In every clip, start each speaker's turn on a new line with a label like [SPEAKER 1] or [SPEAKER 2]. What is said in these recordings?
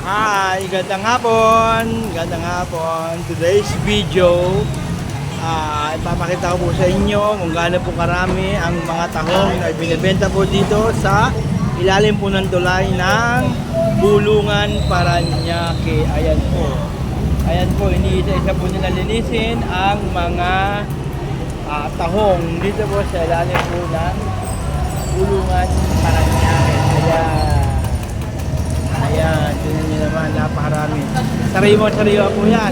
[SPEAKER 1] Gandang hapon. Gandang hapon. Today's video, ipapakita ko po sa inyo kung gaano po karami ang mga tahong na binibenta po dito sa ilalim po ng tulay ng Bulungan, Paranaque. Ayan po. Ayan po, iniisa-isa po nila linisin ang mga tahong dito po sa ilalim po ng Bulungan, Paranaque. Ayan, tingnan nyo naman, napakarami. Sariwa po yan.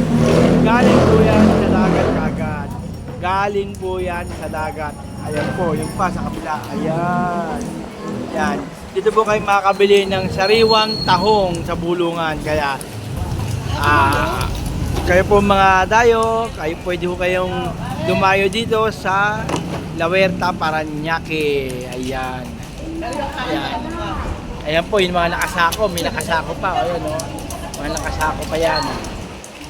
[SPEAKER 1] Galing po yan sa dagat kagad. Galing po yan sa dagat. Ayan po, yung pa sa kabila. Ayan. Ayan. Dito po kayo makakabili ng sariwang tahong sa Bulungan. Kaya, kayo po mga dayo, kayo pwede po kayong dumayo dito sa La Huerta, Paranaque. Ayan. Ayan. Ayan po, yung mga nakasako, may nakasako pa, ayan o. Mga nakasako pa yan.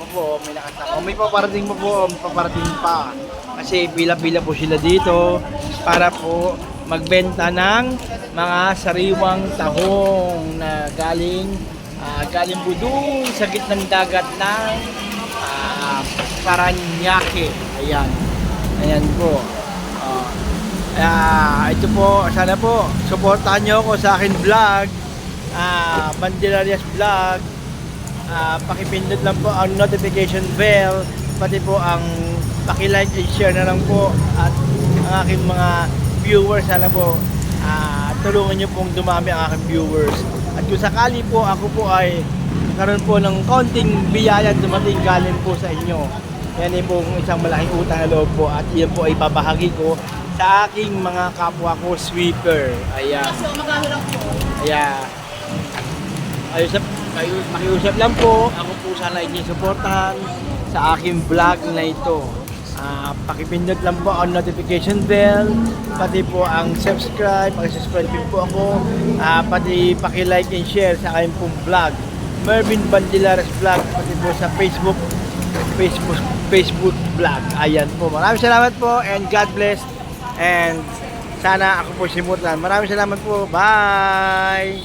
[SPEAKER 1] Po, may nakasako. May paparating po, paparating pa. Kasi pila-pila po sila dito para po magbenta ng mga sariwang tahong na galing po doon sa gitnang dagat ng Paranaque. Ayan. Ayan po. Ito po, sana po suportahan nyo ako sa akin vlog, Bandilarias Vlog. Pakipindot lang po ang notification bell, pati po ang paki-like and share na lang po. At ang aking mga viewers, sana po tulungan nyo pong dumami ang aking viewers. At kung sakali po ako po ay karoon po ng konting biyaya dumating galing po sa inyo, yan ay po isang malaking utang na loob po, at yan po ay babahagi ko sa aking mga kapwa ko sweeper. Ayan. Ayan. Makiusap lang po. Ako po sana inyong supportahan sa aking vlog na ito. Pakipindot lang po ang notification bell, pati po ang subscribe. Pakisubscribe din po ako. Pati paki-like and share sa aking pong vlog, Mervin Bandilares Vlog, pati po sa Facebook vlog. Ayan po. Maraming salamat po and God bless. And sana ako po simutan. Maraming salamat po. Bye!